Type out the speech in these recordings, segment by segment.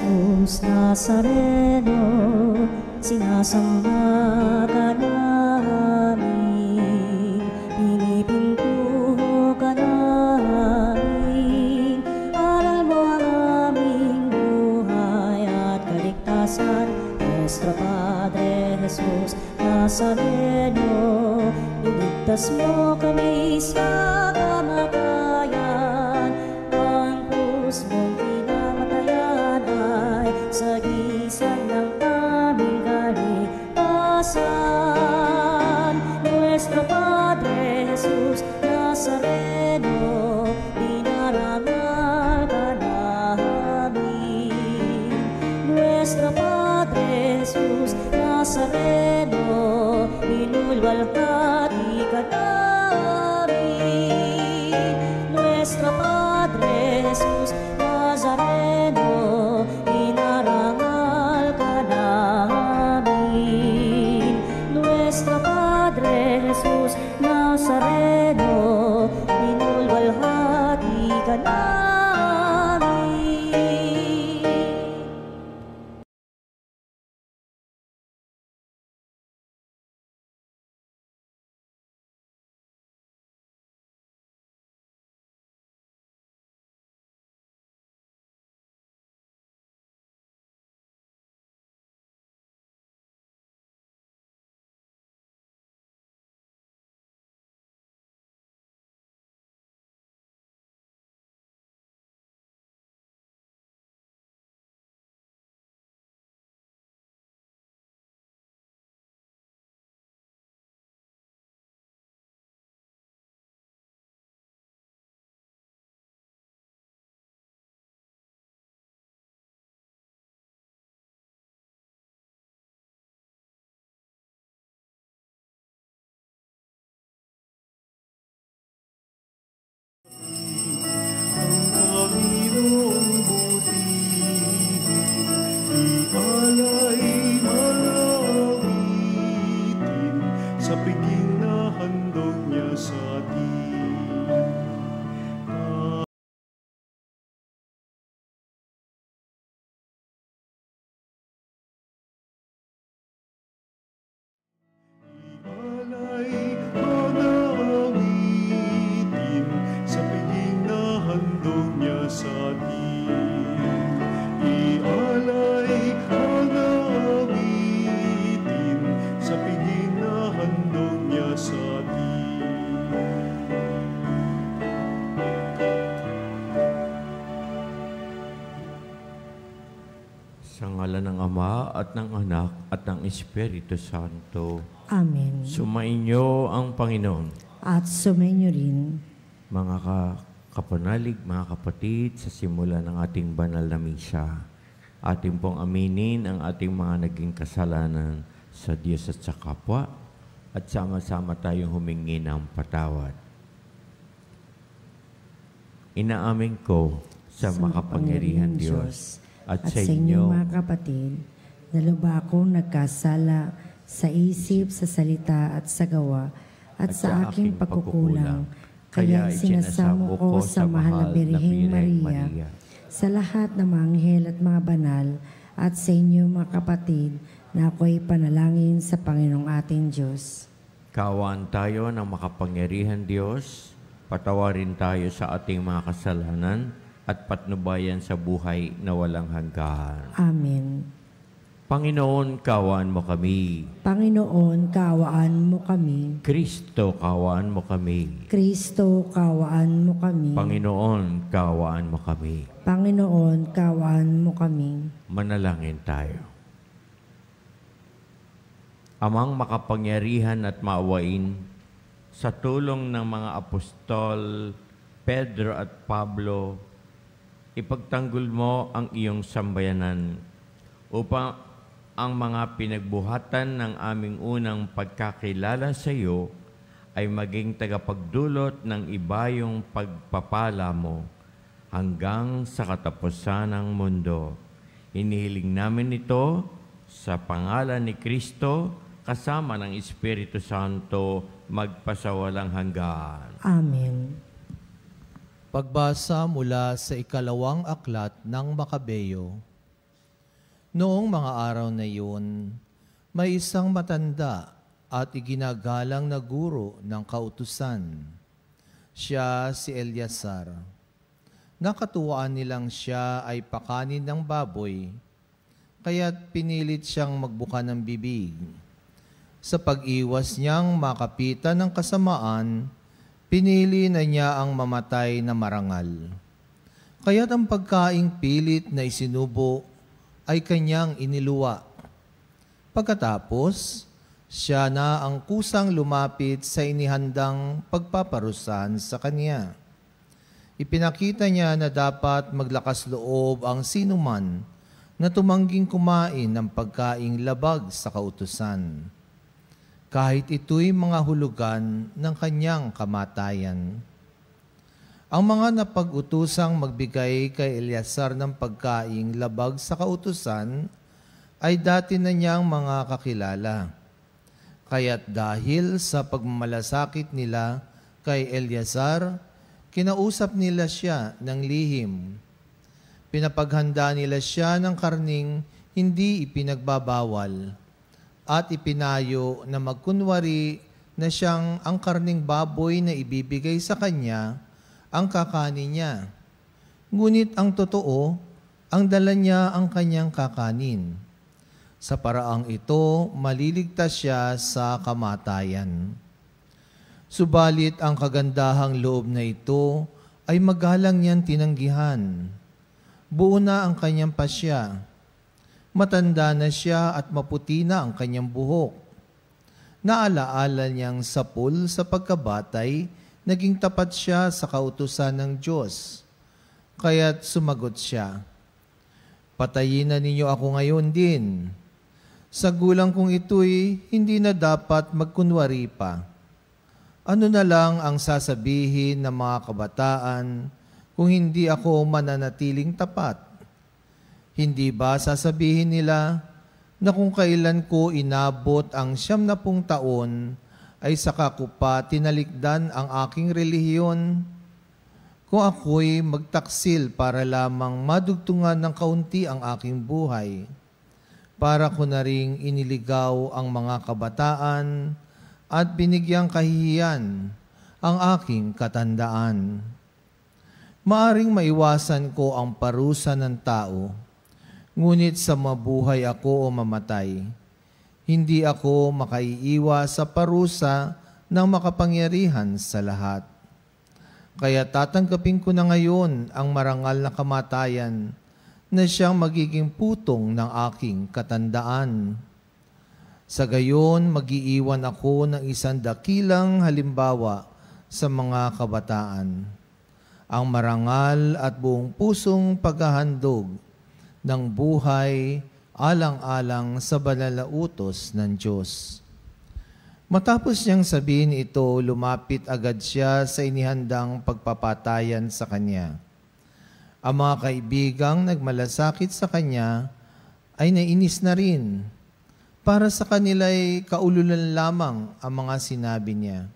Jesus Nazareno, sinasamba ka namin, pinipintuho ka namin, aral mo ang aming buhay at kaligtasan. Nuestro Padre Jesus Nazareno, iligtas mo kami sa kamatayan, ang krus mong pinamatayan ay sagisag ng aming kaligtasan. Nuestro Padre Jesus Nazareno, dinarangal ka namin. Nuestro Padre Jesus Nazareno, inulwalhati ka namin. Nuestro Padre Jesus Nazareno, inarangal ka namin. Nuestro Padre Jesus Nazareno, inulwalhati ka namin. Sa ngalan ng Ama at ng Anak at ng Espiritu Santo. Amen. Sumainyo ang Panginoon. At sumainyo rin. Mga kapanalig, mga kapatid, sa simula ng ating banal na misa, ating pong aminin ang ating mga naging kasalanan sa Diyos at sa kapwa, at sama-sama tayong humingi ng patawad. Inaamin ko sa makapangyarihan Diyos at sa inyo, mga kapatid, na lubha akong nagkasala sa isip, sa salita at sa gawa, at sa aking pagkukulang. Kaya sinasamo ko sa mahal na Birheng Maria, sa lahat ng mga anghel at mga banal, at sa inyo mga kapatid, na ako'y panalangin sa Panginoong ating Diyos. Kaawaan tayo ng makapangyarihan Diyos, patawarin tayo sa ating mga kasalanan, at patnubayan sa buhay na walang hanggan. Amen. Panginoon, kaawaan mo kami. Panginoon, kaawaan mo kami. Kristo, kaawaan mo kami. Kristo, kaawaan mo kami. Panginoon, kaawaan mo kami. Panginoon, kaawaan mo kami. Manalangin tayo. Amang makapangyarihan at maawain, sa tulong ng mga apostol Pedro at Pablo, ipagtanggol mo ang iyong sambayanan upang ang mga pinagbuhatan ng aming unang pagkakilala sa iyo ay maging tagapagdulot ng ibayong pagpapala mo hanggang sa katapusan ng mundo. Hinihiling namin ito sa pangalan ni Kristo kasama ng Espiritu Santo magpasawalang hanggan. Amen. Pagbasa mula sa ikalawang aklat ng Makabeyo. Noong mga araw na iyon, may isang matanda at iginagalang na guro ng kautusan. Siya si Eleazar. Nakatuwaan nilang siya ay pakanin ng baboy, kaya't pinilit siyang magbuka ng bibig. Sa pag-iwas niyang makapitan ng kasamaan, pinili na niya ang mamatay na marangal. Kaya't ang pagkaing pilit na isinubo ay kanyang iniluwa. Pagkatapos, siya na ang kusang lumapit sa inihandang pagpaparusahan sa kanya. Ipinakita niya na dapat maglakas loob ang sinuman na tumangging kumain ng pagkaing labag sa kautusan, kahit ito'y mga hulugan ng kanyang kamatayan. Ang mga napag-utusang magbigay kay Eleazar ng pagkaing labag sa kautusan ay dati na niyang mga kakilala. Kaya't dahil sa pagmamalasakit nila kay Eleazar, kinausap nila siya ng lihim. Pinapaghanda nila siya ng karning hindi ipinagbabawal at ipinayo na magkunwari na siyang ang karning baboy na ibibigay sa kanya ang kakanin niya. Ngunit ang totoo, ang dala niya ang kanyang kakanin. Sa paraang ito, maliligtas siya sa kamatayan. Subalit ang kagandahang loob na ito ay magalang niyang tinanggihan. Buo na ang kanyang pasya. Matanda na siya at maputi na ang kanyang buhok. Naalaala niyang sapul sa pagkabatay, naging tapat siya sa kautusan ng Diyos. Kaya't sumagot siya, "Patayin na ninyo ako ngayon din. Sa gulang kong ito'y hindi na dapat magkunwari pa. Ano na lang ang sasabihin ng mga kabataan kung hindi ako mananatiling tapat? Hindi ba sasabihin nila na kung kailan ko inabot ang 70 taon, ay saka ko pa tinalikdan ang aking relihiyon? Kung ako'y magtaksil para lamang madugtungan ng kaunti ang aking buhay, para ko na ring iniligaw ang mga kabataan at binigyang kahihiyan ang aking katandaan. Maaring maiwasan ko ang parusa ng tao, ngunit sa mabuhay ako o mamatay, hindi ako makaiiwas sa parusa ng makapangyarihan sa lahat. Kaya tatanggapin ko na ngayon ang marangal na kamatayan na siyang magiging putong ng aking katandaan. Sa gayon, mag-iiwan ako ng isang dakilang halimbawa sa mga kabataan, ang marangal at buong pusong paghahandog ng buhay alang-alang sa banal na utos ng Diyos." Matapos niyang sabihin ito, lumapit agad siya sa inihandang pagpapatayan sa kanya. Ang mga kaibigang nagmalasakit sa kanya ay nainis na rin. Para sa kanila'y kaululan lamang ang mga sinabi niya.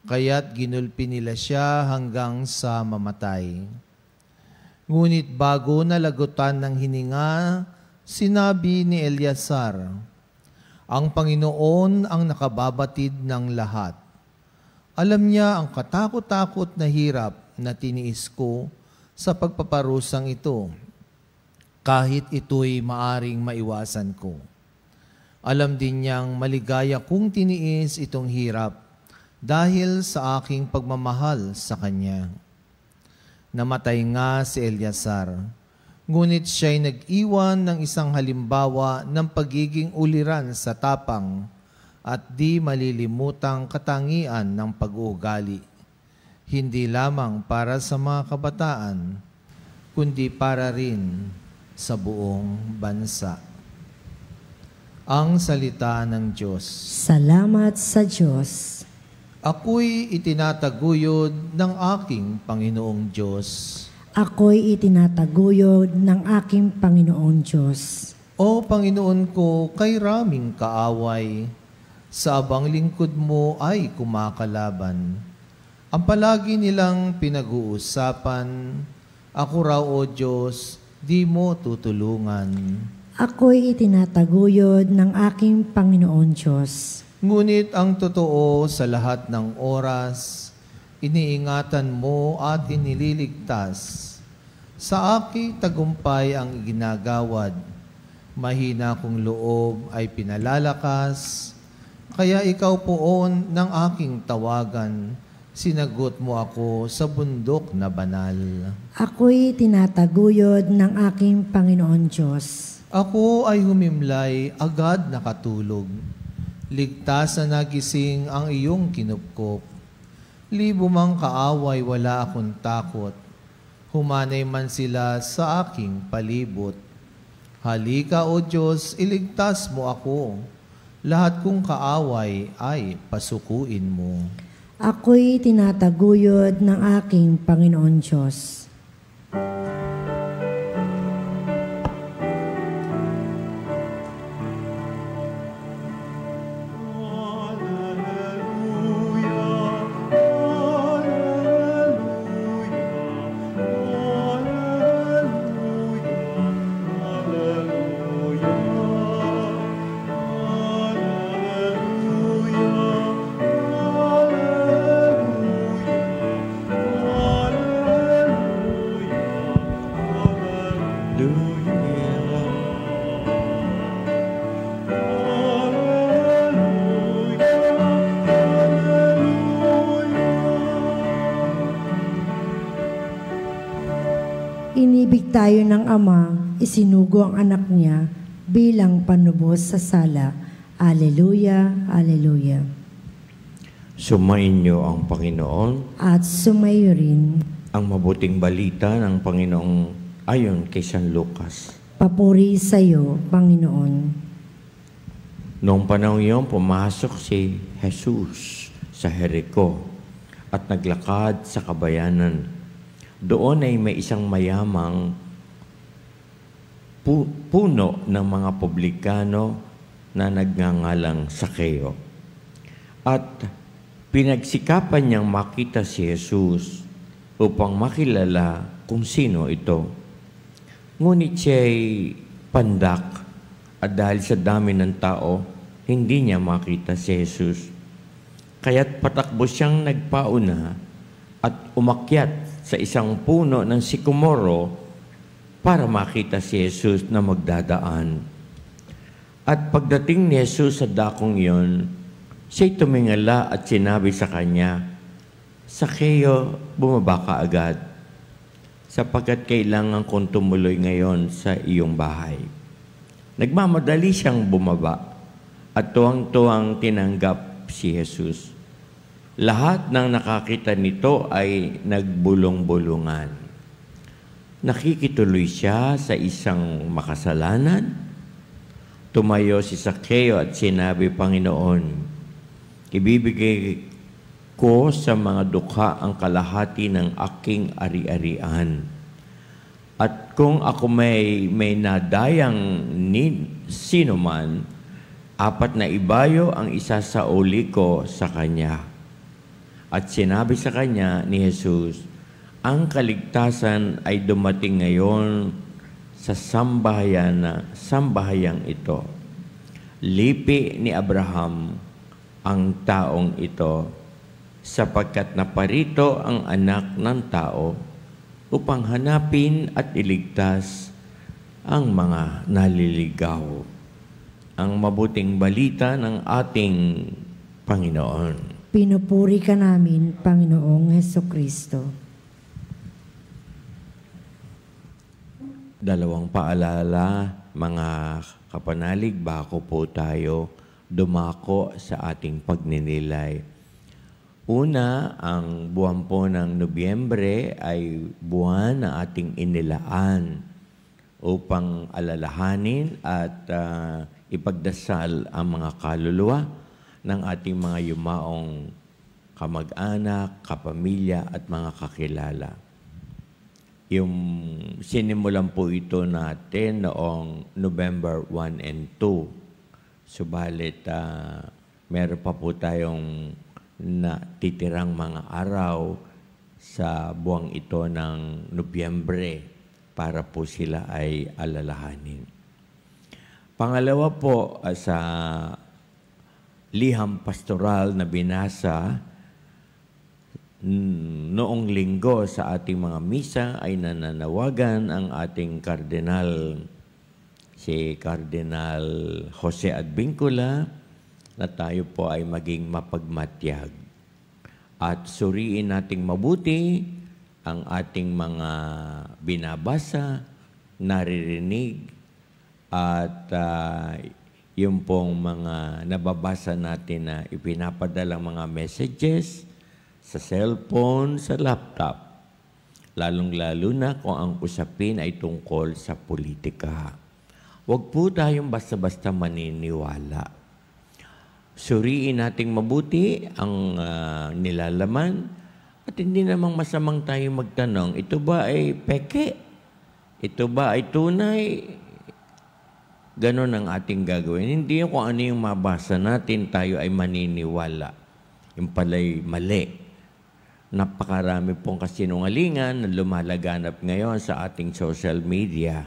Kaya't ginulpi nila siya hanggang sa mamatay. Ngunit bago nalagutan ng hininga, sinabi ni Eleazar, "Ang Panginoon ang nakababatid ng lahat. Alam niya ang katakot-takot na hirap na tiniis ko sa pagpaparusang ito, kahit ito'y maaring maiwasan ko. Alam din niyang maligaya kong tiniis itong hirap dahil sa aking pagmamahal sa Kanya." Namatay nga si Eleazar, ngunit siya'y nag-iwan ng isang halimbawa ng pagiging uliran sa tapang at di malilimutang katangian ng pag-uugali, hindi lamang para sa mga kabataan, kundi para rin sa buong bansa. Ang salita ng Diyos. Salamat sa Diyos. Ako'y itinataguyod ng aking Panginoong Diyos. Ako'y itinataguyod ng aking Panginoong Diyos. O Panginoon ko, kay raming kaaway, sa abang lingkod mo ay kumakalaban. Ang palagi nilang pinag-uusapan, ako raw o Diyos, di mo tutulungan. Ako'y itinataguyod ng aking Panginoon Diyos. Ngunit ang totoo sa lahat ng oras, iniingatan mo at inililigtas. Sa aking tagumpay ang iginagawad, mahina kong loob ay pinalalakas, kaya ikaw poon ng aking tawagan, sinagot mo ako sa bundok na banal. Ako'y tinataguyod ng aking Panginoon Diyos. Ako ay humimlay, agad nakatulog. Ligtas na nagising ang iyong kinupkop. Libo mang kaaway, wala akong takot. Humanay man sila sa aking palibot. Halika, O Diyos, iligtas mo ako. Lahat kong kaaway ay pasukuin mo. Ako'y tinataguyod ng aking Panginoon Diyos. Inibig tayo ng Ama, isinugo ang anak niya bilang panubos sa sala. Alleluia, Alleluia. Sumainyo ang Panginoon. At sumayo rin. Ang mabuting balita ng Panginoong ayon kay San Lucas. Papuri sa iyo, Panginoon. Noong panahon iyon, pumasok si Jesus sa Jericho at naglakad sa kabayanan. Doon ay may isang mayamang puno ng mga publikano na nagngangalang Sakeo. At pinagsikapan niyang makita si Jesus upang makilala kung sino ito. Ngunit siya'y pandak at dahil sa dami ng tao, hindi niya makita si Jesus. Kaya't patakbo siyang nagpauna at umakyat sa isang puno ng sikomoro para makita si Jesus na magdadaan. At pagdating ni Jesus sa dakong iyon, siya'y tumingala at sinabi sa kanya, Sakeo, bumaba ka agad, sapagkat kailangan kong tumuloy ngayon sa iyong bahay. Nagmamadali siyang bumaba at tuwang-tuwang tinanggap si Jesus. Lahat ng nakakita nito ay nagbulong-bulungan. Nakikituloy siya sa isang makasalanan. Tumayo si Sakeo at sinabi, Panginoon, ibibigay ko sa mga dukha ang kalahati ng aking ari-arian. At kung ako may nadayang sino man, 4 na ibayo ang isa sa uli ko sa kanya. At sinabi sa kanya ni Jesus, ang kaligtasan ay dumating ngayon sa sambahayang ito. Lipi ni Abraham ang taong ito, sapagkat naparito ang anak ng tao upang hanapin at iligtas ang mga naliligaw. Ang mabuting balita ng ating Panginoon. Pinupuri ka namin, Panginoong Hesukristo. Dalawang paalala, mga kapanalig, bako po tayo dumako sa ating pagninilay. Una, ang buwan po ng Nobyembre ay buwan na ating inilaan upang alalahanin at ipagdasal ang mga kaluluwa ng ating mga yumaong kamag-anak, kapamilya at mga kakilala. Yung sinimulan po ito natin noong November 1 and 2. Subalit, meron pa po tayong natitirang mga araw sa buwang ito ng Nobyembre para po sila ay alalahanin. Pangalawa po, sa liham pastoral na binasa noong linggo sa ating mga misa ay nananawagan ang ating kardinal, si Cardinal Jose Advincula, na tayo po ay maging mapagmatyag at suriin nating mabuti ang ating mga binabasa, naririnig, at yung pong mga nababasa natin na ipinapadalang mga messages sa cellphone, sa laptop. Lalong-lalo na kung ang usapin ay tungkol sa politika. Huwag po tayong basta-basta maniniwala. Suriin nating mabuti ang nilalaman at hindi namang masamang tayo magtanong, ito ba ay peke? Ito ba ay tunay? Ganon ang ating gagawin. Hindi kung ano yung mabasa natin, tayo ay maniniwala. Yung pala'y mali. Napakarami pong kasinungalingan na lumalaganap ngayon sa ating social media.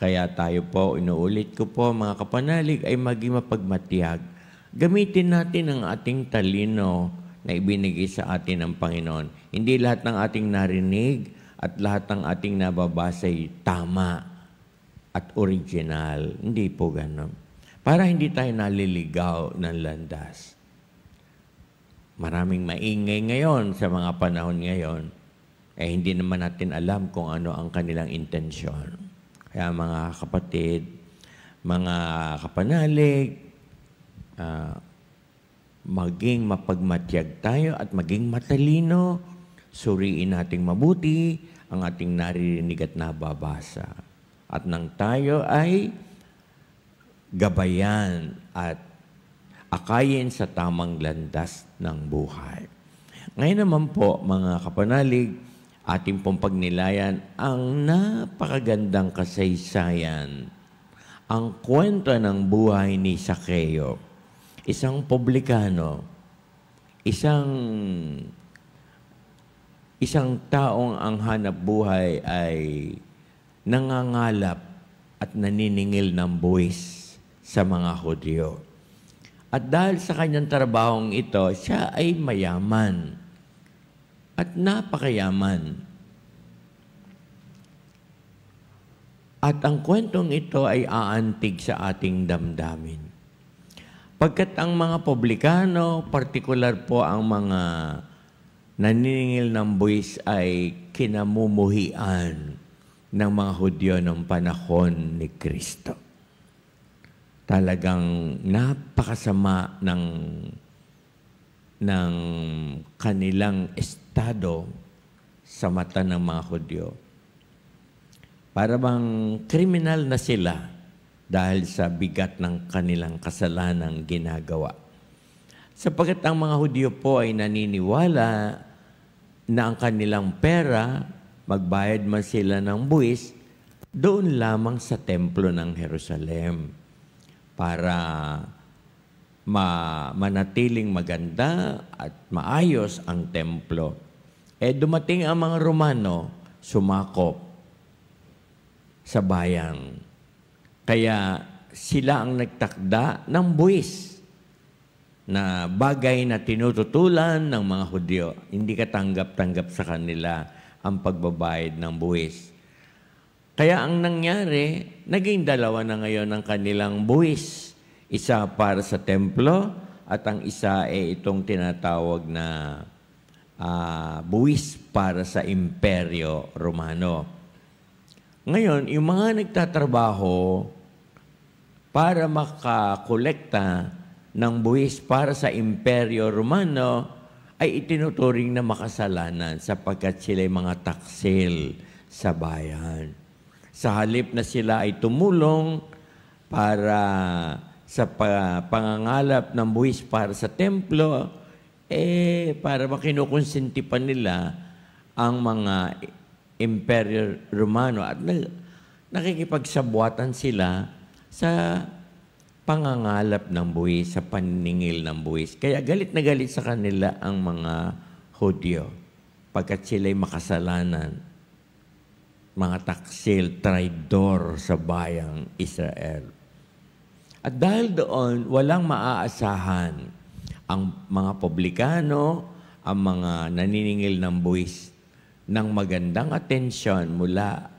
Kaya tayo po, inuulit ko po mga kapanalig, ay maging mapagmatiyag. Gamitin natin ang ating talino na ibinigay sa atin ng Panginoon. Hindi lahat ng ating narinig at lahat ng ating nababasa ay tama at original. Hindi po ganon. Para hindi tayo naliligaw ng landas. Maraming maingay ngayon sa mga panahon ngayon. Hindi naman natin alam kung ano ang kanilang intensyon. Kaya mga kapatid, mga kapanalig, maging mapagmatyag tayo at maging matalino. Suriin nating mabuti ang ating naririnig at nababasa. At nang tayo ay gabayan at akayin sa tamang landas ng buhay. Ngayon naman po, mga kapanalig, ating pong pagnilayan ang napakagandang kasaysayan, ang kwento ng buhay ni Zaccheo, isang publikano, isang taong ang hanap buhay ay nangangalap at naniningil ng buwis sa mga Hudyo. At dahil sa kanyang trabahong ito, siya ay mayaman at napakayaman. At ang kwentong ito ay aantig sa ating damdamin. Pagkat ang mga publikano, partikular po ang mga naniningil ng buwis ay kinamumuhian ng mga Hudyo ng panahon ni Kristo. Talagang napakasama ng kanilang estado sa mata ng mga Hudyo. Para bang kriminal na sila dahil sa bigat ng kanilang kasalanang ginagawa. Sapagkat ang mga Hudyo po ay naniniwala na ang kanilang pera, magbayad man sila ng buwis, doon lamang sa templo ng Jerusalem para manatiling maganda at maayos ang templo. Dumating ang mga Romano, sumakop sa bayan. Kaya sila ang nagtakda ng buwis na bagay na tinututulan ng mga Hudyo. Hindi katanggap-tanggap sa kanila ang pagbabayad ng buwis. Kaya ang nangyari, naging dalawa na ngayon ang kanilang buwis. Isa para sa templo at ang isa itong tinatawag na buwis para sa Imperyo Romano. Ngayon, yung mga nagtatrabaho para makakolekta ng buwis para sa Imperyo Romano ay itinuturing na makasalanan sapagkat sila ay mga taksil sa bayan. Sa halip na sila ay tumulong para sa pangangalap ng buwis para sa templo, para makinukonsinti pa nila ang mga Imperyo Romano at nakikipagsabuatan sila sa pangangalap ng buwis, sa paniningil ng buwis. Kaya galit na galit sa kanila ang mga Hudyo pagkat sila'y makasalanan, mga taksil, traidor sa bayang Israel. At dahil doon, walang maaasahan ang mga publikano, ang mga naniningil ng buwis ng magandang atensyon mula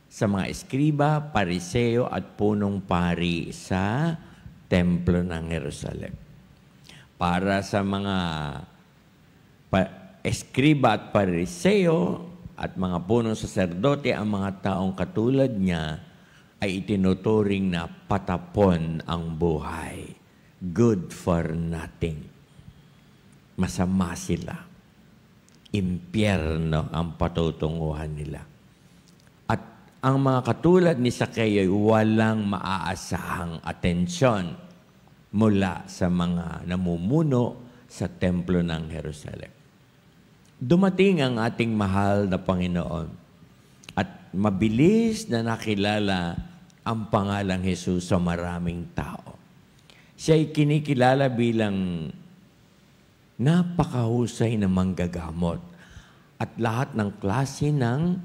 sa mga eskriba, pariseo at punong pari sa templo ng Jerusalem. Para sa mga eskriba at pariseo at mga punong saserdote, ang mga taong katulad niya ay itinuturing na patapon ang buhay. Good for nothing. Masama sila. Impyerno ang patutunguhan nila. At ang mga katulad ni Sakeo ay walang maaasahang atensyon mula sa mga namumuno sa templo ng Jerusalem. Dumating ang ating mahal na Panginoon at mabilis na nakilala ang pangalang Jesus sa maraming tao. Siya ay kinikilala bilang napakahusay na manggagamot at lahat ng klase ng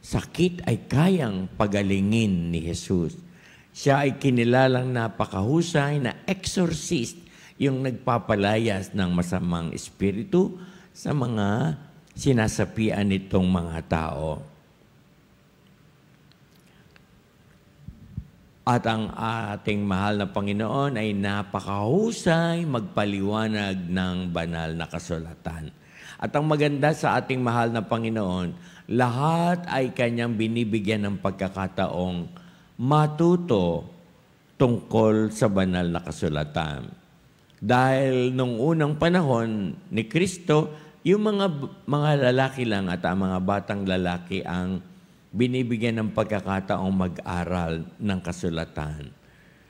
sakit ay kayang pagalingin ni Jesus. Siya ay kinilalang napakahusay na exorcist, yung nagpapalayas ng masamang espiritu sa mga sinasapian nitong mga tao. At ang ating mahal na Panginoon ay napakahusay magpaliwanag ng banal na kasulatan. At ang maganda sa ating mahal na Panginoon, lahat ay kanyang binibigyan ng pagkakataong matuto tungkol sa banal na kasulatan. Dahil nung unang panahon ni Kristo, yung mga lalaki lang at ang mga batang lalaki ang binibigyan ng pagkakataong mag-aral ng kasulatan.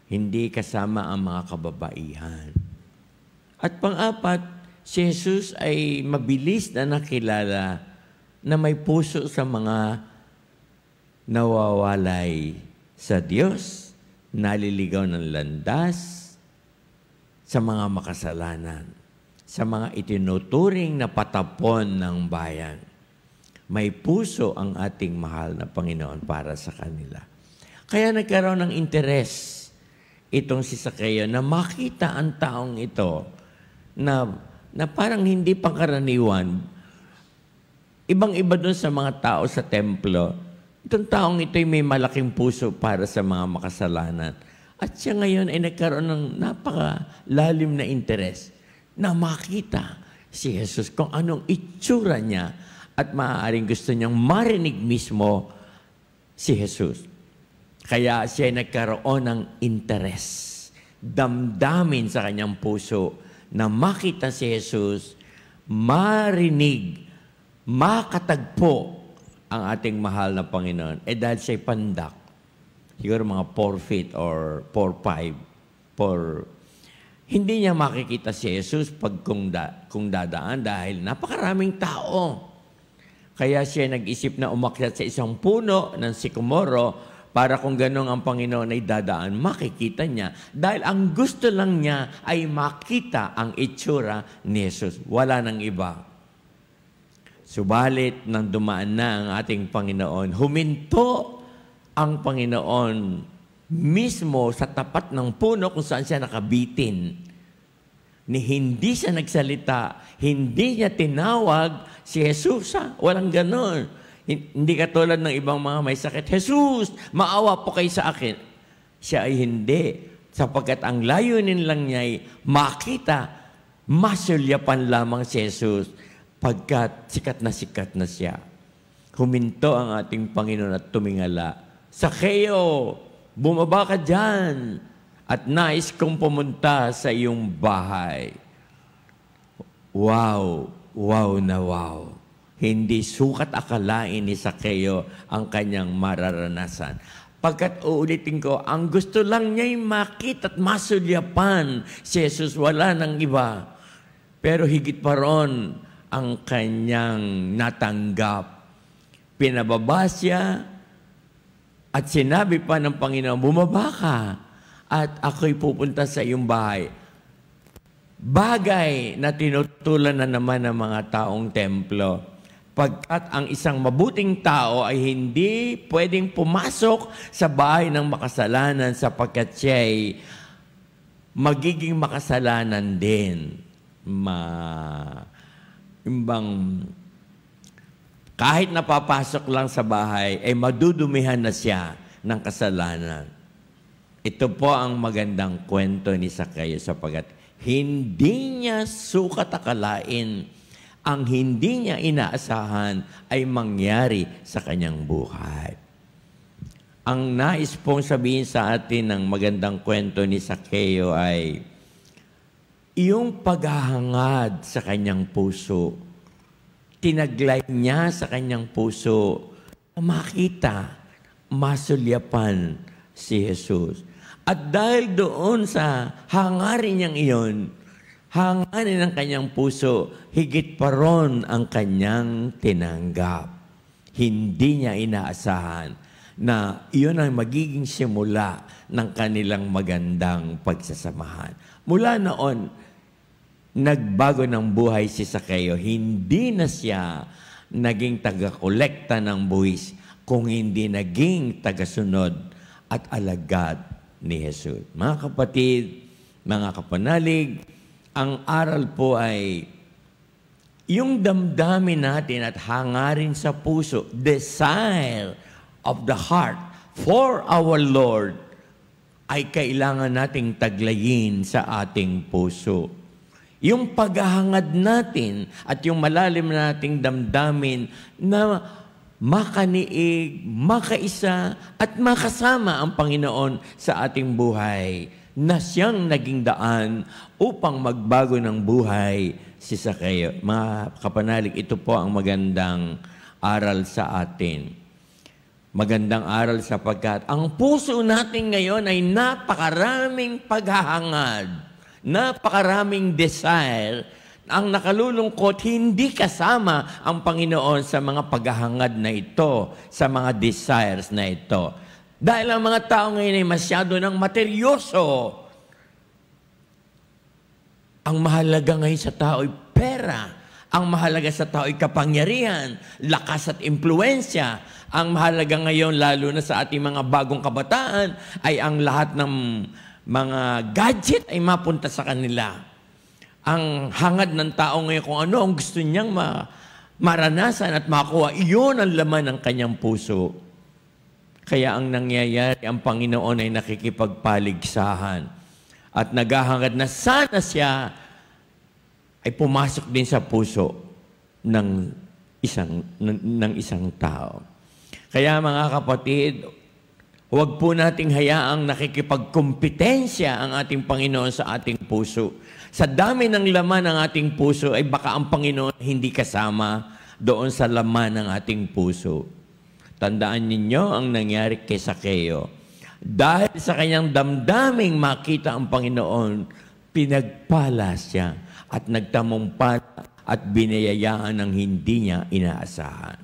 Hindi kasama ang mga kababaihan. At pang-apat, si Jesus ay mabilis na nakilala na may puso sa mga nawawalay sa Diyos, naliligaw ng landas, sa mga makasalanan, sa mga itinuturing na patapon ng bayan. May puso ang ating mahal na Panginoon para sa kanila. Kaya nagkaroon ng interes itong si Sakeo na makita ang taong ito na parang hindi pangkaraniwan. Ibang-iba doon sa mga tao sa templo. Itong taong ito ay may malaking puso para sa mga makasalanan. At siya ngayon ay nagkaroon ng napakalalim na interes na makita si Jesus kung anong itsura niya at maaaring gusto niyang marinig mismo si Jesus. Kaya siya ay nagkaroon ng interes, damdamin sa kanyang puso na makita si Jesus, marinig, makatagpo ang ating mahal na Panginoon. Dahil siya'y pandak, siguro mga 4 feet or 4'5", hindi niya makikita si Jesus kung dadaan dahil napakaraming tao. Kaya siya nag-isip na umakyat sa isang puno ng sikomoro para kung gano'n ang Panginoon ay dadaan, makikita niya. Dahil ang gusto lang niya ay makita ang itsura ni Jesus. Wala nang iba. Subalit, nang dumaan na ang ating Panginoon, huminto ang Panginoon mismo sa tapat ng puno kung saan siya nakabitin. Hindi siya nagsalita, hindi niya tinawag si Jesus. Walang ganon. Hindi katulad ng ibang mga may sakit, Jesus, maawa po kayo sa akin. Siya ay hindi, sapagkat ang layunin lang niya ay makita, masulyapan lamang si Jesus, pagkat sikat na siya. Huminto ang ating Panginoon at tumingala. Sakeo, bumaba ka dyan at nais kong pumunta sa iyong bahay. Wow, wow na wow. Hindi sukat akalain ni Sakeo ang kanyang mararanasan. Pagkat uulitin ko, ang gusto lang niya'y makita at masulyapan si Jesus, wala nang iba. Pero higit pa ron ang kanyang natanggap. Pinababa siya at sinabi pa ng Panginoon, bumaba ka at ako'y pupunta sa iyong bahay. Bagay na tinutulan na naman ng mga taong templo. pagkat ang isang mabuting tao ay hindi pwedeng pumasok sa bahay ng makasalanan sapagkat siya'y magiging makasalanan din. Kahit napapasok lang sa bahay, ay madudumihan na siya ng kasalanan. Ito po ang magandang kwento ni Zacchaeus sapagkat hindi niya sukat akalain ang hindi niya inaasahan ay mangyari sa kanyang buhay. Ang nais pong sabihin sa atin ng magandang kwento ni Zacchaeus ay yung paghahangad sa kanyang puso, tinaglay niya sa kanyang puso na makita, masulyapan si Jesus. At dahil doon sa hangarin niyang iyon, hangarin ng kanyang puso, higit pa ron ang kanyang tinanggap. Hindi niya inaasahan na iyon ang magiging simula ng kanilang magandang pagsasamahan. Mula noon, nagbago ng buhay si Zacchaeus. Hindi na siya naging taga-kolekta ng buwis, kung hindi naging tagasunod at alagad ni Jesus. Mga kapatid, mga kapanalig, ang aral po ay yung damdamin natin at hangarin sa puso, desire of the heart for our Lord, ay kailangan nating taglayin sa ating puso. Yung paghahangad natin at yung malalim nating damdamin na makaniig, makaisa at makasama ang Panginoon sa ating buhay, na siyang naging daan upang magbago ng buhay si Zacchaeus. Mga kapanalig, ito po ang magandang aral sa atin. Magandang aral sapagkat ang puso natin ngayon ay napakaraming paghahangad, napakaraming desire. Ang nakalulungkot, hindi kasama ang Panginoon sa mga paghahangad na ito, sa mga desires na ito. Dahil ang mga tao ngayon ay masyado ng materyoso. Ang mahalaga ngayon sa tao ay pera. Ang mahalaga sa tao ay kapangyarihan, lakas at impluensya. Ang mahalaga ngayon, lalo na sa ating mga bagong kabataan, ay ang lahat ng mga gadget ay mapunta sa kanila. Ang hangad ng tao ngayon kung ano ang gusto niyang maranasan at makuha, iyon ang laman ng kanyang puso. Kaya ang nangyayari, ang Panginoon ay nakikipagpaligsahan at naghahangad na sana siya ay pumasok din sa puso ng isang tao. Kaya mga kapatid, huwag po nating hayaang nakikipagkompetensya ang ating Panginoon sa ating puso. Sa dami ng laman ng ating puso ay baka ang Panginoon hindi kasama doon sa laman ng ating puso. Tandaan ninyo ang nangyari kay Zacchaeus. Dahil sa kanyang damdaming makita ang Panginoon, pinagpala siya at nagtamumpala at binayayaan ng hindi niya inaasahan.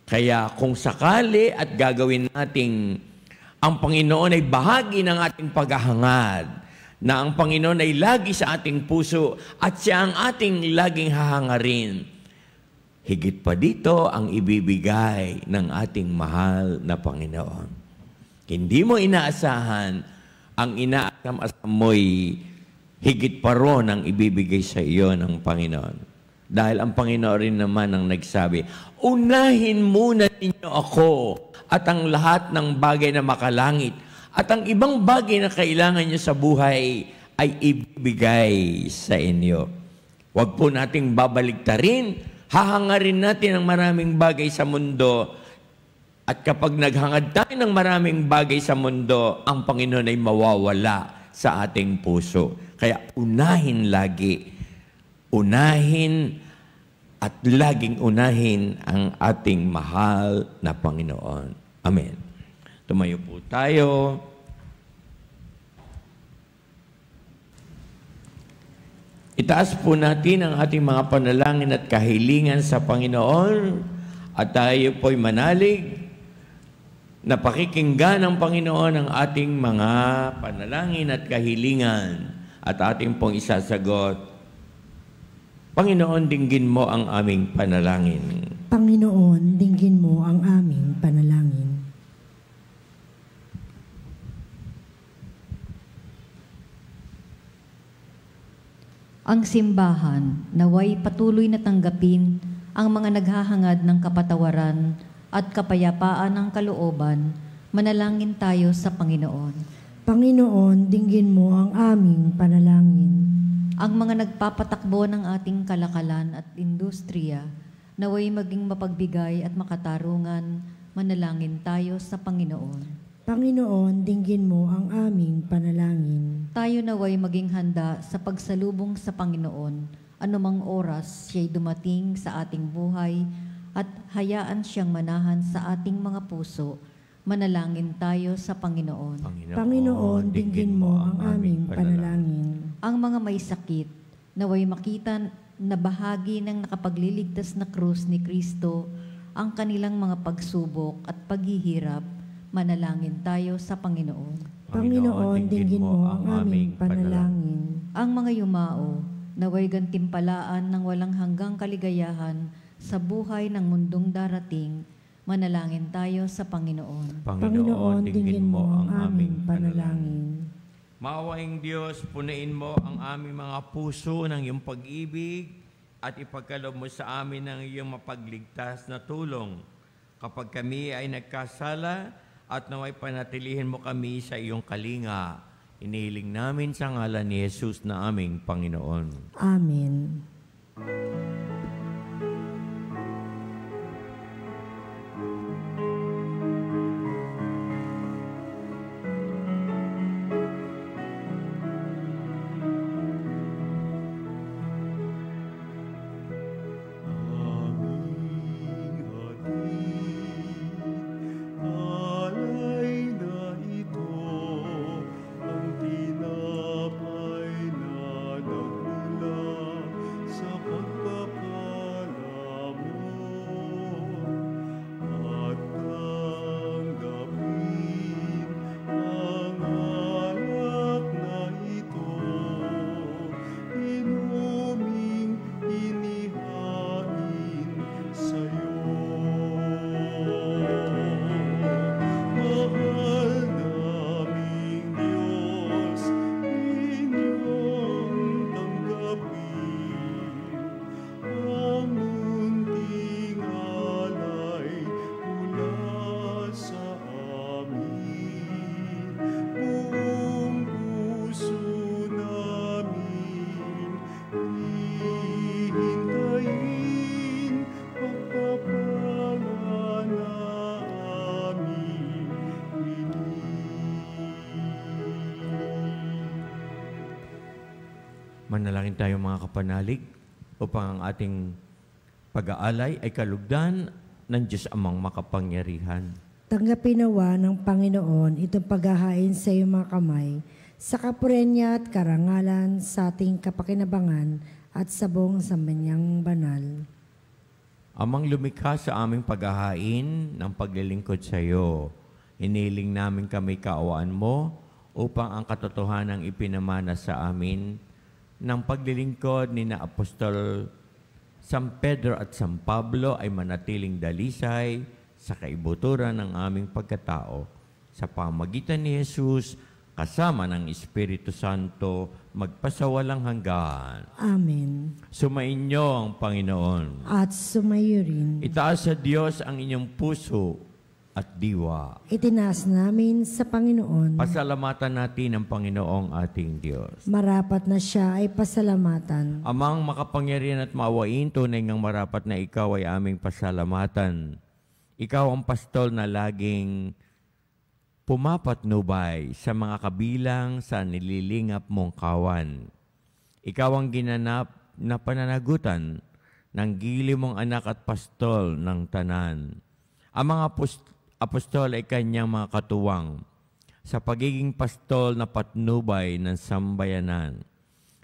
Kaya kung sakali at gagawin nating ang Panginoon ay bahagi ng ating paghahangad, na ang Panginoon ay lagi sa ating puso at siya ang ating laging hahangarin, higit pa dito ang ibibigay ng ating mahal na Panginoon. Hindi mo inaasahan, ang inaasam-asam mo'y higit pa ron ang ibibigay sa iyo ng Panginoon. Dahil ang Panginoon rin naman ang nagsabi, unahin muna ninyo ako at ang lahat ng bagay na makalangit at ang ibang bagay na kailangan nyo sa buhay ay ibigay sa inyo. Huwag po nating babaligtarin, hahangarin natin ang maraming bagay sa mundo. At kapag naghangad tayo ng maraming bagay sa mundo, ang Panginoon ay mawawala sa ating puso. Kaya unahin lagi, unahin at laging unahin ang ating mahal na Panginoon. Amen. Tumayo po tayo. Itaas po natin ang ating mga panalangin at kahilingan sa Panginoon at tayo po'y manalig na pakikinggan ng Panginoon ang ating mga panalangin at kahilingan at ating pong isasagot. Panginoon, dinggin mo ang aming panalangin. Panginoon, dinggin mo ang aming panalangin. Ang simbahan naway patuloy na tanggapin ang mga naghahangad ng kapatawaran at kapayapaan ng kalooban. Manalangin tayo sa Panginoon. Panginoon, dinggin mo ang aming panalangin. Ang mga nagpapatakbo ng ating kalakalan at industriya naway maging mapagbigay at makatarungan. Manalangin tayo sa Panginoon. Panginoon, dinggin mo ang aming panalangin. Tayo naway maging handa sa pagsalubong sa Panginoon, anumang oras siya'y dumating sa ating buhay at hayaan siyang manahan sa ating mga puso. Manalangin tayo sa Panginoon. Panginoon, dinggin mo ang aming panalangin. Ang mga may sakit, naway makita na bahagi ng nakapagliligtas na krus ni Kristo ang kanilang mga pagsubok at paghihirap. Manalangin tayo sa Panginoon. Panginoon, dinggin mo ang aming panalangin. Ang mga yumao, naway gantimpalaan ng walang hanggang kaligayahan sa buhay ng mundong darating. Manalangin tayo sa Panginoon. Panginoon, dinggin mo ang aming panalangin. Maawaing Diyos, punuin mo ang aming mga puso ng iyong pag-ibig at ipagkaloob mo sa amin ng iyong mapagligtas na tulong. Kapag kami ay nagkasala, at naway panatilihin mo kami sa iyong kalinga. Inihiling namin sa ngalan ni Jesus na aming Panginoon. Amen. Manalangin tayo mga kapanalig upang ang ating pag-aalay ay kalugdan ng Diyos Amang makapangyarihan. Tanggapin nawa ng Panginoon itong paghahain sa iyong mga kamay, sa kapurenya at karangalan sa ating kapakinabangan at sa buong sambayanang banal. Amang lumikha sa aming paghahain ng paglilingkod sa iyo, iniling namin kami kaawaan mo upang ang katotohanang ipinamana sa amin ng paglilingkod ni na Apostol San Pedro at San Pablo ay manatiling dalisay sa kaibuturan ng aming pagkatao. Sa pamagitan ni Jesus, kasama ng Espiritu Santo, magpasawalang hanggan. Amen. Sumainyo ang Panginoon. At sumayo rin. Itaas sa Diyos ang inyong puso at diwa. Itinaas namin sa Panginoon. Pasalamatan natin ang Panginoong ating Diyos. Marapat na siya ay pasalamatan. Amang makapangyarihan at maawain, tunay ngang marapat na ikaw ay aming pasalamatan. Ikaw ang pastol na laging pumapatnubay sa mga kabilang sa nililingap mong kawan. Ikaw ang ginanap na pananagutan ng gili mong anak at pastol ng tanan. Ang mga apostol ay kanyang mga katuwang sa pagiging pastol na patnubay ng sambayanan.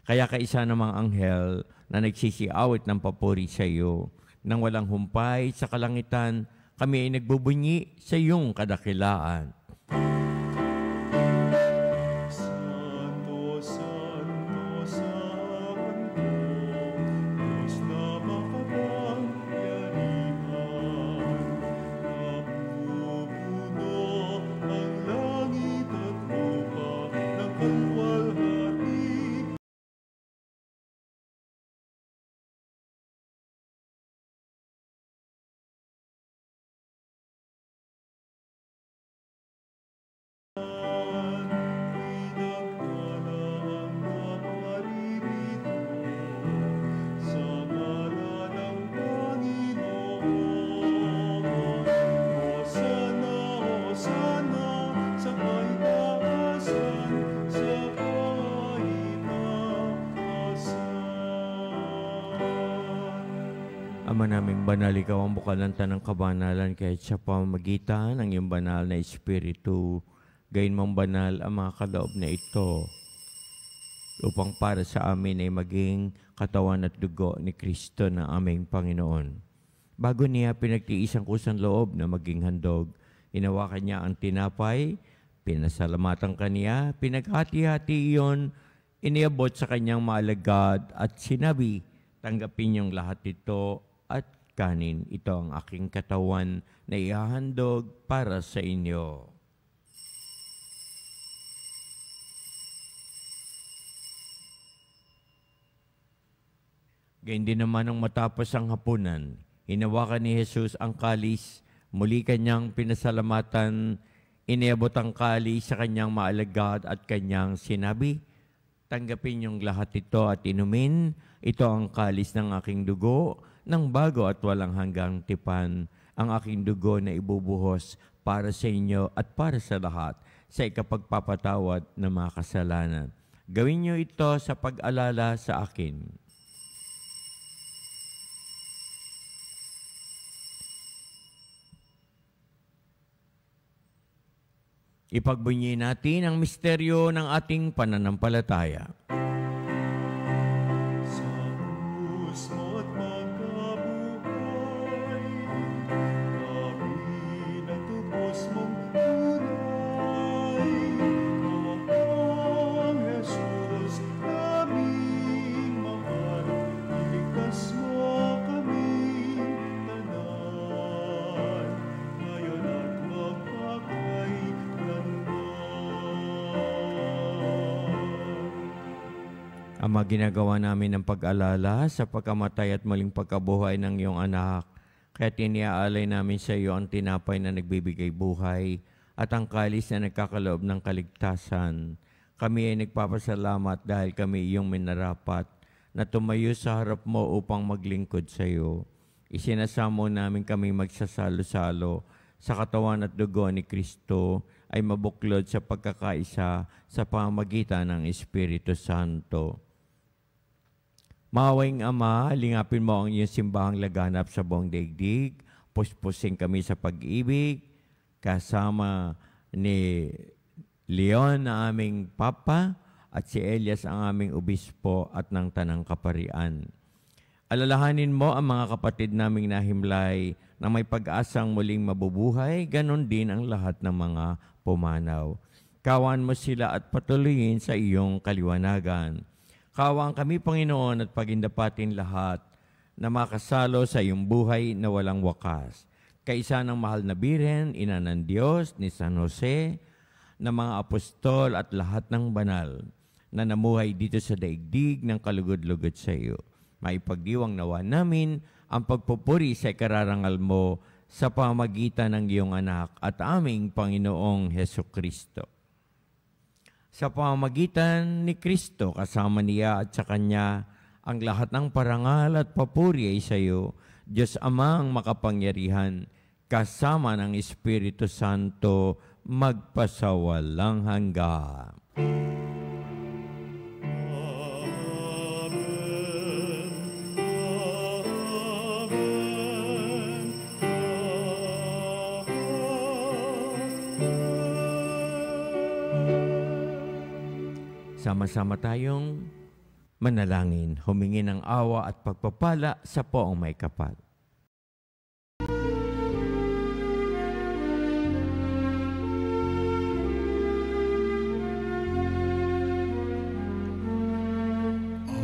Kaya kaisa namang anghel na nagsisiawit ng papuri sa iyo, nang walang humpay sa kalangitan, kami ay nagbubunyi sa iyong kadakilaan. Santo, Santo, Santo, Ama naming banal, ikaw ang bukal ng tanang kabanalan, kahit sa pamamagitan ng iyong banal na Espiritu, gayon mong banal ang mga kaloob na ito, upang para sa amin ay maging katawan at dugo ni Kristo na aming Panginoon. Bago niya pinagtiis ang kusang loob na maging handog, hinawakan niya ang tinapay, pinasalamatan kaniya, pinaghati-hati iyon, iniabot sa kanyang maalagad at sinabi, tanggapin niyong lahat ito at kanin. Ito ang aking katawan na ihahandog para sa inyo. Gayun din naman nang matapos ang hapunan, hinawakan ni Jesus ang kalis, muli kanyang pinasalamatan, iniabot ang kalis sa kanyang maalagad at kanyang sinabi, tanggapin niyong lahat ito at inumin, ito ang kalis ng aking dugo, ng bago at walang hanggang tipan, ang aking dugo na ibubuhos para sa inyo at para sa lahat, sa ikapagpapatawad ng mga kasalanan. Gawin niyo ito sa pag-alala sa akin. Ipagbunyi natin ang misteryo ng ating pananampalataya. Ama, ginagawa namin ng pag-alala sa pagkamatay at muling pagkabuhay ng iyong anak. Kaya tiniaalay namin sa iyo ang tinapay na nagbibigay buhay at ang kalis na nagkakaloob ng kaligtasan. Kami ay nagpapasalamat dahil kami iyong minarapat na tumayo sa harap mo upang maglingkod sa iyo. Isinasamo namin kami magsasalo-salo sa katawan at dugo ni Kristo ay mabuklod sa pagkakaisa sa pamamagitan ng Espiritu Santo. Mawing Ama, lingapin mo ang iyong simbahang laganap sa buong daigdig. Puspusin kami sa pag-ibig, kasama ni Leon na aming Papa at si Elias ang aming Obispo at ng Tanang Kaparian. Alalahanin mo ang mga kapatid naming nahimlay na may pag-asang muling mabubuhay, ganon din ang lahat ng mga pumanaw. Kawan mo sila at patuloyin sa iyong kaliwanagan. Kawaan kami, Panginoon, at pagindapatin lahat na makasalo sa iyong buhay na walang wakas. Kaisa ng mahal na Birhen, Ina ng Diyos, ni San Jose, na mga apostol at lahat ng banal na namuhay dito sa daigdig ng kalugod-lugod sa iyo. Maipagdiwang nawa namin ang pagpupuri sa ikararangal mo sa pamagitan ng iyong anak at aming Panginoong Hesukristo. Sa pamamagitan ni Kristo, kasama niya at sa Kanya, ang lahat ng parangal at papuri ay sa iyo, Diyos Amang makapangyarihan, kasama ng Espiritu Santo, magpasawalang hanggan. Sama-sama tayong manalangin, humingi ng awa at pagpapala sa poong may kapal.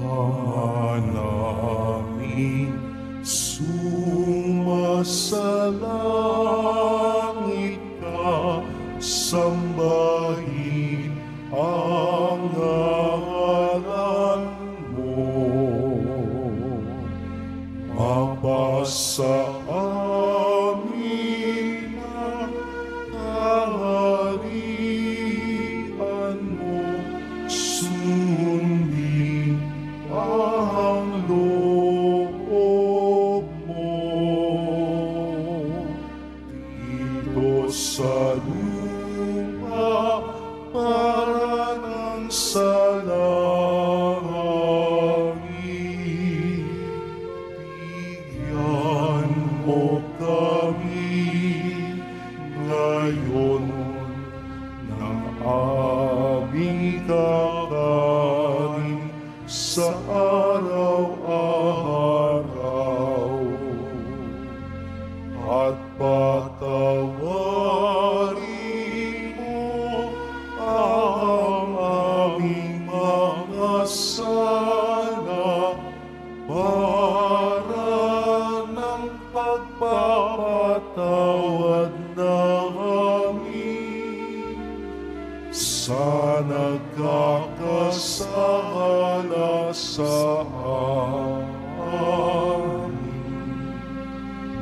Ama namin sumasalangit ka, sambahin ang ngalan mo. Mapasa amin ang kaharian mo, sundin ang loob mo. Dito sa lupa para ng sa langit, bigyan sa araw-araw at patawarin mo ang aming mga sala para ng pagpapatawad namin sa nagkakasala sa amin.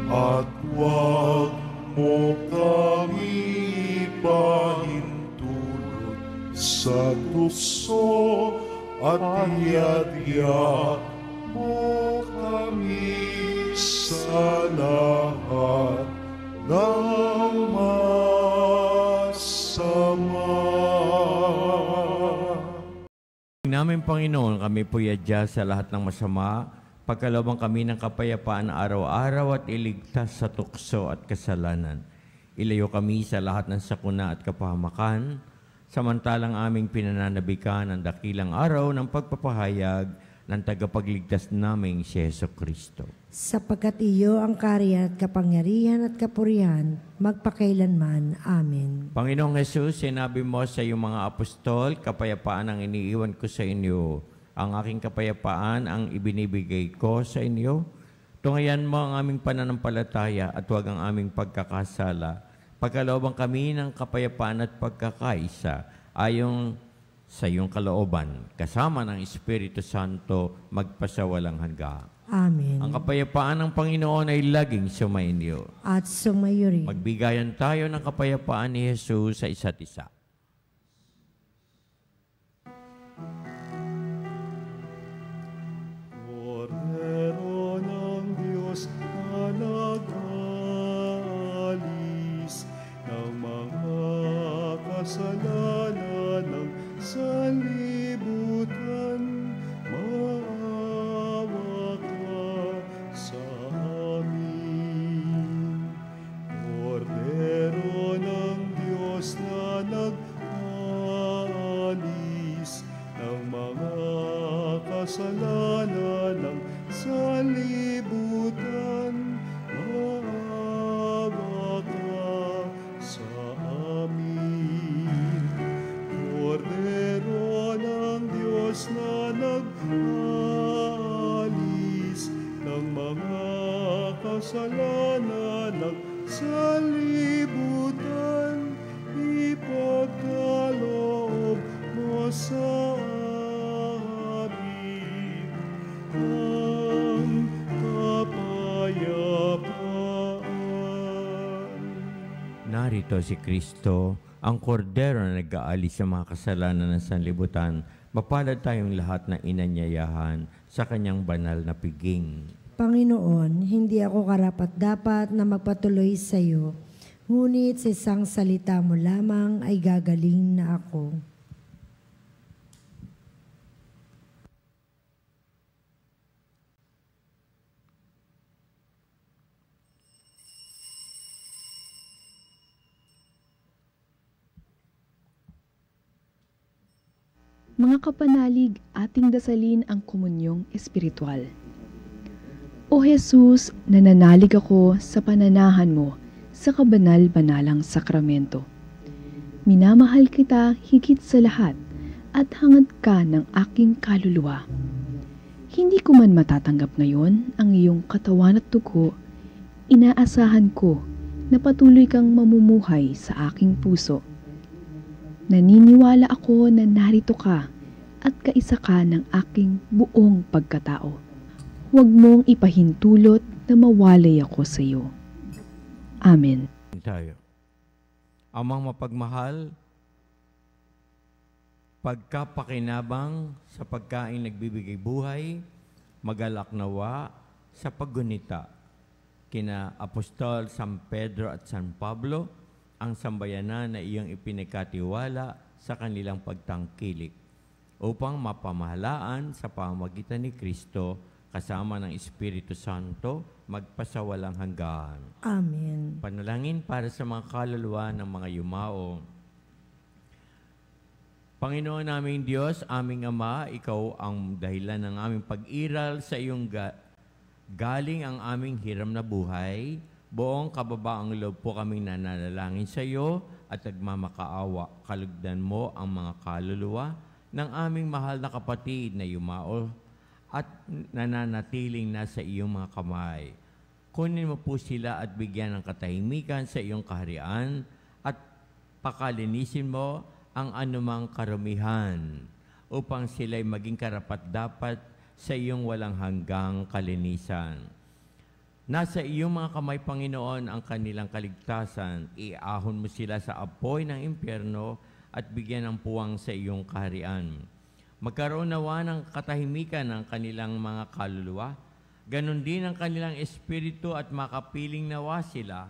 At huwag mo kami ipahintulot sa tukso at iadya mo kami sa lahat ng masama. Namin Panginoon, kami po yadya sa lahat ng masama, pagkalooban kami ng kapayapaan araw-araw at iligtas sa tukso at kasalanan. Ilayo kami sa lahat ng sakuna at kapahamakan, samantalang aming pinananabikan ang dakilang araw ng pagpapahayag ng tagapagligtas naming si Jesucristo. Sapagkat iyo ang kaharian at kapangyarihan at kapurihan, magpakailanman. Amen. Panginoong Jesus, sinabi mo sa iyong mga apostol, kapayapaan ang iniiwan ko sa inyo. Ang aking kapayapaan ang ibinibigay ko sa inyo. Tungayan mo ang aming pananampalataya at huwag ang aming pagkakasala. Pagkalooban kami ng kapayapaan at pagkakaisa, ayon sa iyong kalooban, kasama ng Espiritu Santo, magpasawalang hanggan. Amen. Ang kapayapaan ng Panginoon ay laging sumainyo. At sumayo rin. Magbigayan tayo ng kapayapaan ni Jesus sa isa't isa. Kordero ng Diyos na nag-alis ng mga kasalanan ng sanlibutan, maawa ka sa amin. Kordero ng Diyos na nag-alis ng mga kasalanan ng sanlibutan, maawa ka sa amin. Kordero ng Diyos na nag-alis ng mga kasalanan ng sanlibutan, ipagkaloob mo sa amin ang kapayapaan. Narito si Kristo, ang kordero na nag-aalis sa mga kasalanan ng sanlibutan. Mapalad tayong lahat na inanyayahan sa kanyang banal na piging. Panginoon, hindi ako karapat-dapat na magpatuloy sa iyo, ngunit sa isang salita mo lamang ay gagaling na ako. Mga kapanalig, ating dasalin ang komunyong espiritual. O Jesus, nananalig ako sa pananahan mo sa kabanal-banalang sakramento. Minamahal kita higit sa lahat at hangad ka ng aking kaluluwa. Hindi ko man matatanggap ngayon ang iyong katawan at dugo, inaasahan ko na patuloy kang mamumuhay sa aking puso. Naniniwala ako na narito ka at kaisa ka ng aking buong pagkatao. Huwag mong ipahintulot na mawalay ako sa iyo. Amen. Tayo. Amang mapagmahal, pagkapakinabang sa pagkain nagbibigay buhay, magalak nawa sa paggunita kina Apostol San Pedro at San Pablo, ang sambayanan na iyong ipinagkatiwala sa kanilang pagtangkilik upang mapamahalaan sa pamamagitan ni Kristo kasama ng Espiritu Santo magpasawalang hanggan. Panginoon naming Diyos, aming Ama, Ikaw ang dahilan ng aming pag-iral sa iyong galing ang aming hiram na buhay. Buong kababaang loob po kaming nananalangin sa iyo at nagmamakaawa. Kalugdan mo ang mga kaluluwa ng aming mahal na kapatid na yumao at nananatiling nasa iyong mga kamay. Kunin mo po sila at bigyan ng katahimikan sa iyong kaharian at pakalinisin mo ang anumang karumihan upang sila'y maging karapat-dapat sa iyong walang hanggang kalinisan. Nasa iyong mga kamay, Panginoon, ang kanilang kaligtasan. Iahon mo sila sa apoy ng impyerno at bigyan ng puwang sa iyong kaharian. Magkaroon nawa ng katahimikan ng kanilang mga kaluluwa. Ganon din ang kanilang espiritu at makapiling nawa sila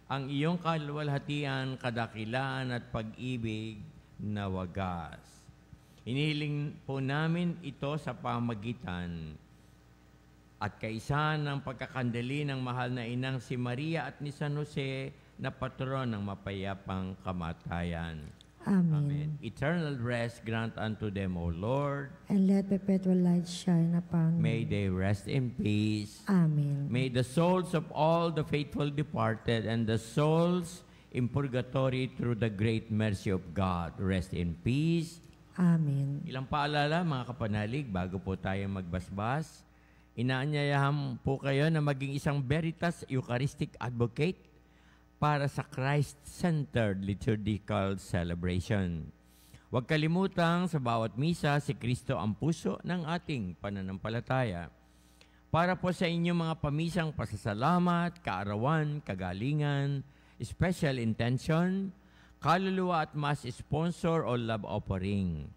ang iyong kaluwalhatian, kadakilaan at pag-ibig na wagas. Inihiling po namin ito sa pamagitan at kaisa ng pagkakandali ng mahal na inang si Maria at ni San Jose na patron ng mapayapang kamatayan. Amen. Eternal rest grant unto them, O Lord. And let perpetual light shine upon them. May they rest in peace. Amen. May the souls of all the faithful departed and the souls in purgatory through the great mercy of God rest in peace. Amen. Ilang paalala, mga kapanalig, bago po tayo magbasbas. Inaanyayahan po kayo na maging isang Veritas Eucharistic Advocate para sa Christ-centered liturgical celebration. Huwag kalimutang sa bawat misa, si Kristo ang puso ng ating pananampalataya. Para po sa inyong mga pamisang pasasalamat, kaarawan, kagalingan, special intention, kaluluwa at mass sponsor o love offering.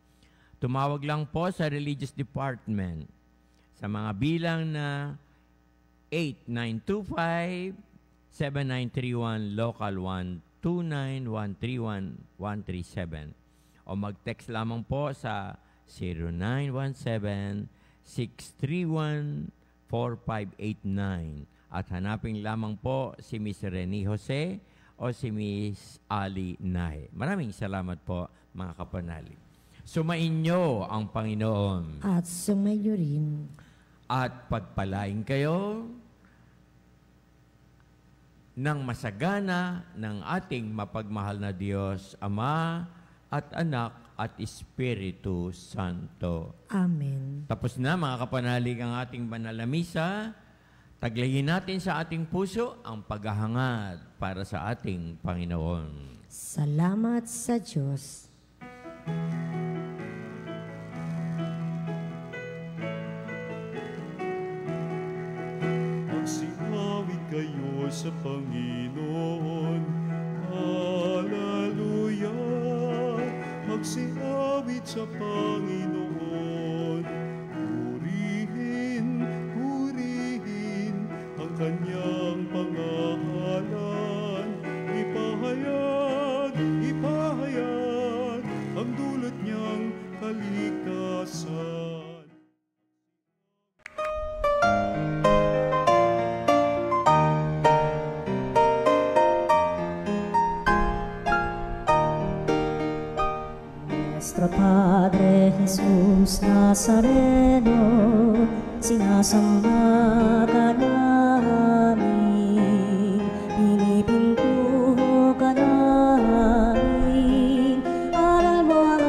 Tumawag lang po sa Religious Department sa mga bilang na 8925-7931 Local 129-131-137 o mag-text lamang po sa 0917-631-4589 at hanapin lamang po si Miss Rene Jose o si Miss Ali Nahe. Maraming salamat po, mga kapanalig. Sumainyo ang Panginoon. At sumayo rin. At pagpalain kayo ng masagana ng ating mapagmahal na Diyos, Ama at Anak at Espiritu Santo. Amen. Tapos na, mga kapanalig, ang ating banal na misa. Taglayin natin sa ating puso ang paghahangad para sa ating Panginoon. Salamat sa Diyos. Magsiawit kayo sa Panginoon. Hallelujah! Magsiawit sa Panginoon. Purihin ang kanyang pangalan. Ipahayag ang dulot niyang kaligtasan. Nuestro Padre Jesus Nazareno, sinasamba ka namin, pinipinto ka namin, aral mo ang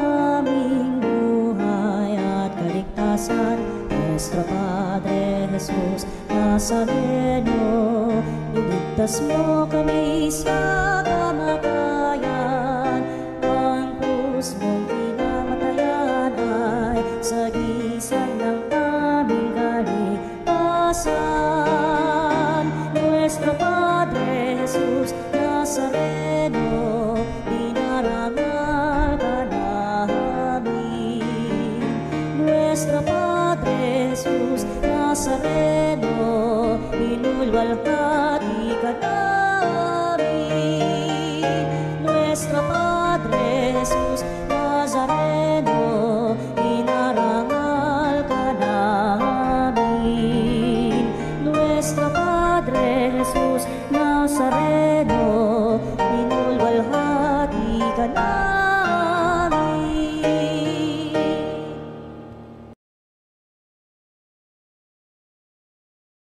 aming buhay at kaligtasan. Nuestro Padre Jesus Nazareno, iligtas mo kami sa kamatayan, ang krus mong pinamatayan ay sagisag ng aming kaligtasan. Nuestro Padre Jesus Nazareno, dinarangal ka namin. Nuestro Padre Jesus Nazareno, inulwalhati ka namin.